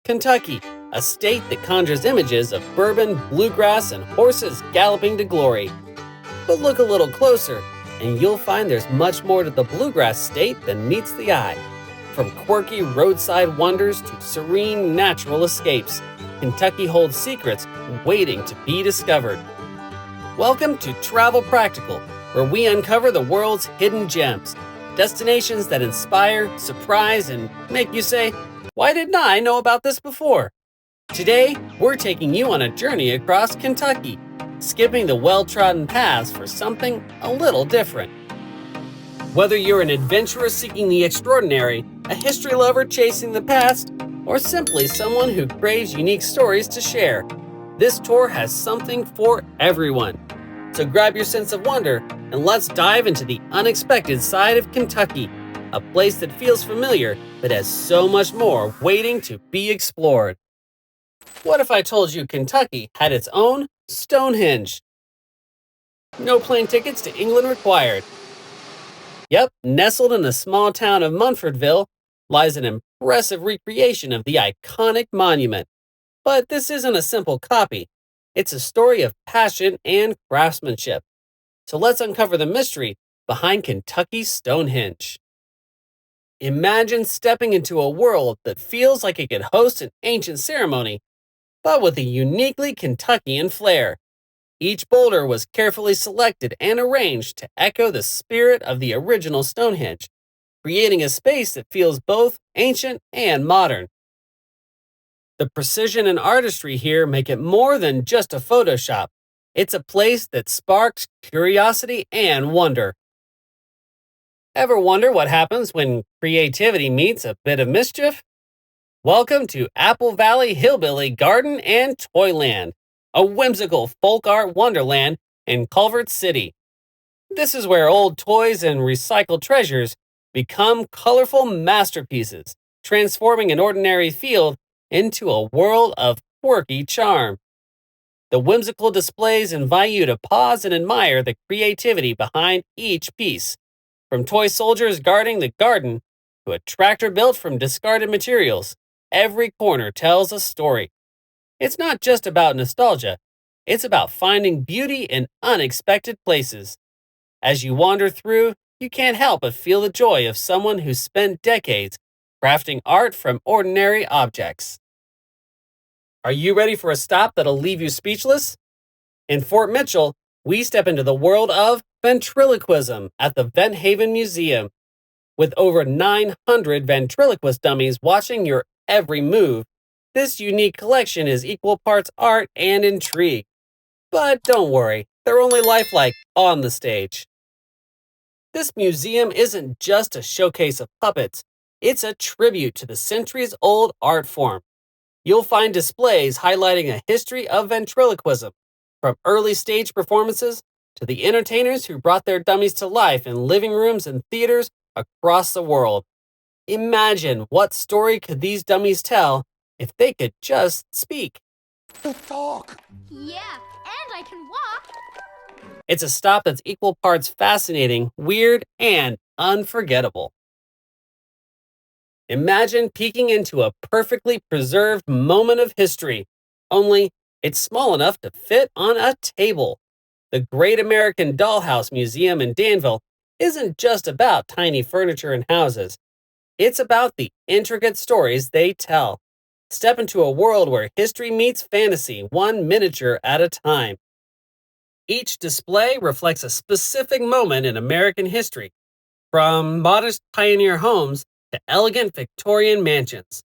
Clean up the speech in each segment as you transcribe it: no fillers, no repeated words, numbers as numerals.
Kentucky, a state that conjures images of bourbon, bluegrass, and horses galloping to glory. But look a little closer, and you'll find there's much more to the Bluegrass State than meets the eye. From quirky roadside wonders to serene natural escapes, Kentucky holds secrets waiting to be discovered. Welcome to Travel Practical, where we uncover the world's hidden gems, destinations that inspire, surprise, and make you say, "Why didn't I know about this before?" Today, we're taking you on a journey across Kentucky, skipping the well-trodden paths for something a little different. Whether you're an adventurer seeking the extraordinary, a history lover chasing the past, or simply someone who craves unique stories to share, this tour has something for everyone. So grab your sense of wonder and let's dive into the unexpected side of Kentucky, a place that feels familiar but has so much more waiting to be explored. What if I told you Kentucky had its own Stonehenge? No plane tickets to England required. Yep, nestled in the small town of Munfordville lies an impressive recreation of the iconic monument. But this isn't a simple copy. It's a story of passion and craftsmanship. So let's uncover the mystery behind Kentucky's Stonehenge. Imagine stepping into a world that feels like it could host an ancient ceremony, but with a uniquely Kentuckian flair. Each boulder was carefully selected and arranged to echo the spirit of the original Stonehenge, creating a space that feels both ancient and modern. The precision and artistry here make it more than just a Photoshop. It's a place that sparks curiosity and wonder. Ever wonder what happens when creativity meets a bit of mischief? Welcome to Apple Valley Hillbilly Garden and Toyland, a whimsical folk art wonderland in Culver City. This is where old toys and recycled treasures become colorful masterpieces, transforming an ordinary field into a world of quirky charm. The whimsical displays invite you to pause and admire the creativity behind each piece. From toy soldiers guarding the garden to a tractor built from discarded materials, every corner tells a story. It's not just about nostalgia, it's about finding beauty in unexpected places. As you wander through, you can't help but feel the joy of someone who spent decades crafting art from ordinary objects. Are you ready for a stop that'll leave you speechless? In Fort Mitchell, we step into the world of ventriloquism at the Vent Haven Museum. With over 900 ventriloquist dummies watching your every move, this unique collection is equal parts art and intrigue. But don't worry, they're only lifelike on the stage. This museum isn't just a showcase of puppets, it's a tribute to the centuries-old art form. You'll find displays highlighting a history of ventriloquism, from early stage performances to the entertainers who brought their dummies to life in living rooms and theaters across the world. Imagine what story could these dummies tell if they could just speak. Talk. Yeah, and I can walk. It's a stop that's equal parts fascinating, weird, and unforgettable. Imagine peeking into a perfectly preserved moment of history, only it's small enough to fit on a table. The Great American Dollhouse Museum in Danville isn't just about tiny furniture and houses. It's about the intricate stories they tell. Step into a world where history meets fantasy, one miniature at a time. Each display reflects a specific moment in American history, from modest pioneer homes to elegant Victorian mansions.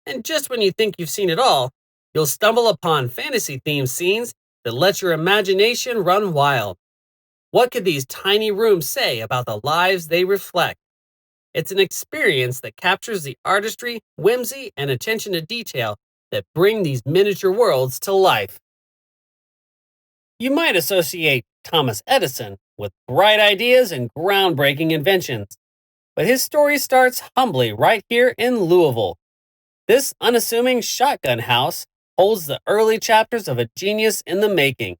And just when you think you've seen it all, you'll stumble upon fantasy-themed scenes that let your imagination run wild. What could these tiny rooms say about the lives they reflect? It's an experience that captures the artistry, whimsy, and attention to detail that bring these miniature worlds to life. You might associate Thomas Edison with bright ideas and groundbreaking inventions, but his story starts humbly right here in Louisville. This unassuming shotgun house holds the early chapters of a genius in the making.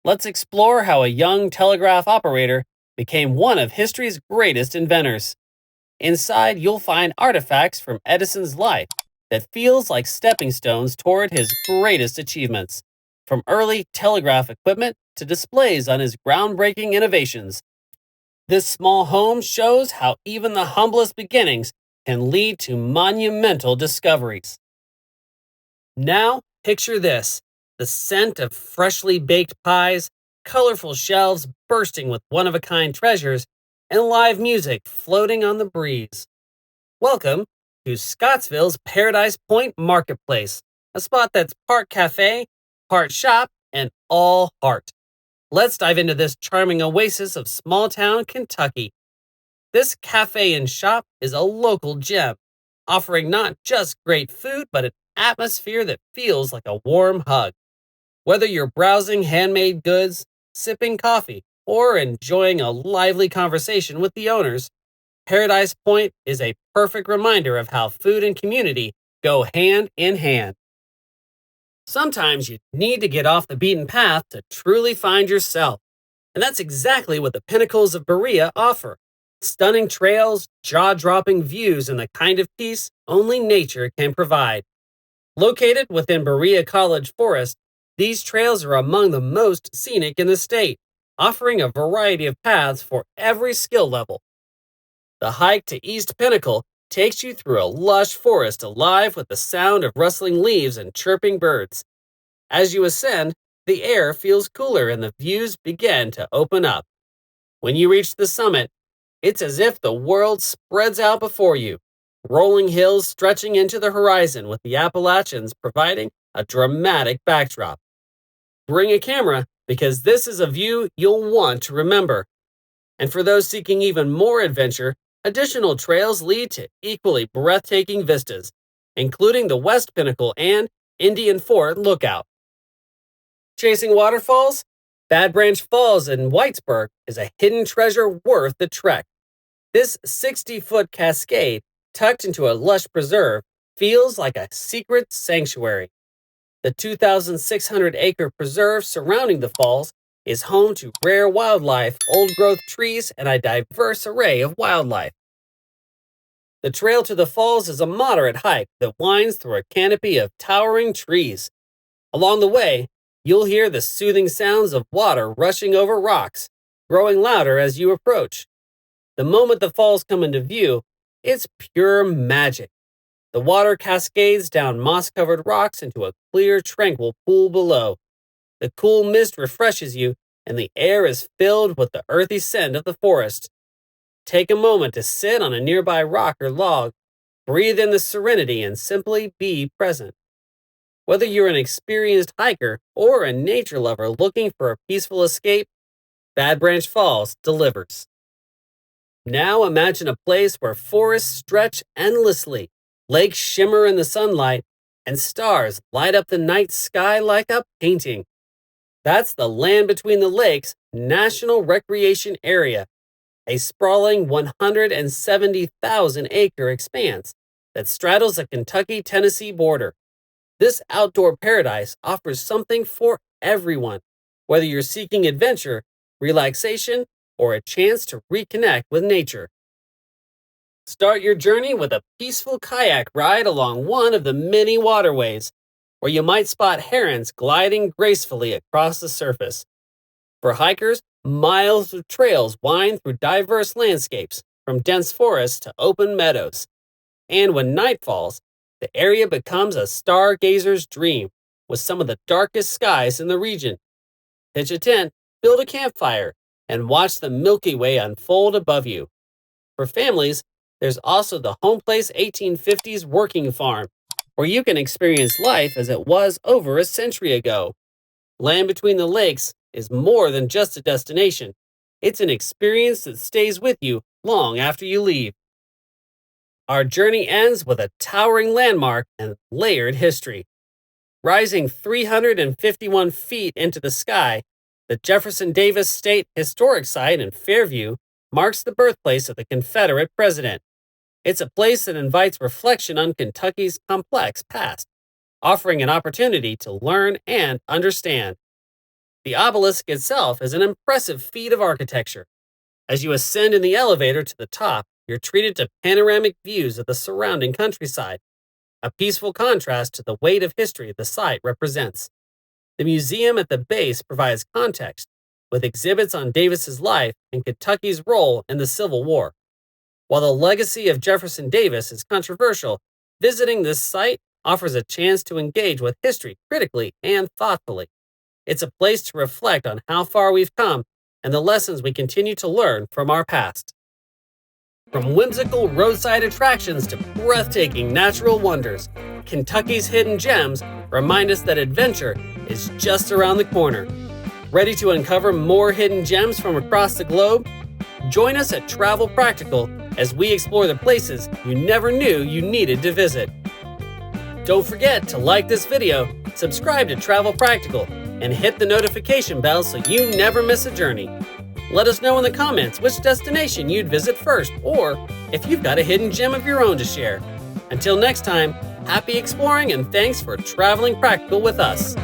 Let's explore how a young telegraph operator became one of history's greatest inventors. Inside, you'll find artifacts from Edison's life, that feels like stepping stones toward his greatest achievements, from early telegraph equipment to displays on his groundbreaking innovations. This small home shows how even the humblest beginnings can lead to monumental discoveries. Now, picture this: the scent of freshly baked pies, colorful shelves bursting with one of a kind treasures, and live music floating on the breeze. Welcome to Scottsville's Paradise Point Marketplace, a spot that's part cafe, part shop, and all heart. Let's dive into this charming oasis of small town Kentucky. This cafe and shop is a local gem, offering not just great food, but an atmosphere that feels like a warm hug. Whether you're browsing handmade goods, sipping coffee, or enjoying a lively conversation with the owners, Paradise Point is a perfect reminder of how food and community go hand in hand. Sometimes you need to get off the beaten path to truly find yourself. And that's exactly what the Pinnacles of Berea offer: stunning trails, jaw-dropping views, and the kind of peace only nature can provide. Located within Berea College Forest, these trails are among the most scenic in the state, offering a variety of paths for every skill level. The hike to East Pinnacle takes you through a lush forest alive with the sound of rustling leaves and chirping birds. As you ascend, the air feels cooler and the views begin to open up. When you reach the summit, it's as if the world spreads out before you, rolling hills stretching into the horizon with the Appalachians providing a dramatic backdrop. Bring a camera, because this is a view you'll want to remember. And for those seeking even more adventure, additional trails lead to equally breathtaking vistas, including the West Pinnacle and Indian Fort Lookout. Chasing waterfalls? Bad Branch Falls in Whitesburg is a hidden treasure worth the trek. This 60-foot cascade, tucked into a lush preserve, feels like a secret sanctuary. The 2,600-acre preserve surrounding the falls is home to rare wildlife, old-growth trees, and a diverse array of wildlife. The trail to the falls is a moderate hike that winds through a canopy of towering trees. Along the way, you'll hear the soothing sounds of water rushing over rocks, growing louder as you approach. The moment the falls come into view, it's pure magic. The water cascades down moss-covered rocks into a clear, tranquil pool below. The cool mist refreshes you, and the air is filled with the earthy scent of the forest. Take a moment to sit on a nearby rock or log, breathe in the serenity, and simply be present. Whether you're an experienced hiker or a nature lover looking for a peaceful escape, Bad Branch Falls delivers. Now imagine a place where forests stretch endlessly, lakes shimmer in the sunlight, and stars light up the night sky like a painting. That's the Land Between the Lakes National Recreation Area, a sprawling 170,000-acre expanse that straddles the Kentucky-Tennessee border. This outdoor paradise offers something for everyone, whether you're seeking adventure, relaxation, or a chance to reconnect with nature. Start your journey with a peaceful kayak ride along one of the many waterways, where you might spot herons gliding gracefully across the surface. For hikers, miles of trails wind through diverse landscapes, from dense forests to open meadows. And when night falls, the area becomes a stargazer's dream, with some of the darkest skies in the region. Pitch a tent, build a campfire, and watch the Milky Way unfold above you. For families, there's also the Home Place 1850s Working Farm, where you can experience life as it was over a century ago. Land Between the Lakes is more than just a destination. It's an experience that stays with you long after you leave. Our journey ends with a towering landmark and layered history. Rising 351 feet into the sky, the Jefferson Davis State Historic Site in Fairview marks the birthplace of the Confederate president. It's a place that invites reflection on Kentucky's complex past, offering an opportunity to learn and understand. The obelisk itself is an impressive feat of architecture. As you ascend in the elevator to the top, you're treated to panoramic views of the surrounding countryside. a peaceful contrast to the weight of history the site represents. The museum at the base provides context, with exhibits on Davis's life and Kentucky's role in the Civil War. While the legacy of Jefferson Davis is controversial, visiting this site offers a chance to engage with history critically and thoughtfully. It's a place to reflect on how far we've come and the lessons we continue to learn from our past. From whimsical roadside attractions to breathtaking natural wonders, Kentucky's hidden gems remind us that adventure is just around the corner. Ready to uncover more hidden gems from across the globe? Join us at Travel Practical as we explore the places you never knew you needed to visit. Don't forget to like this video, subscribe to Travel Practical, and hit the notification bell so you never miss a journey. Let us know in the comments which destination you'd visit first, or if you've got a hidden gem of your own to share. Until next time, happy exploring and thanks for traveling practical with us.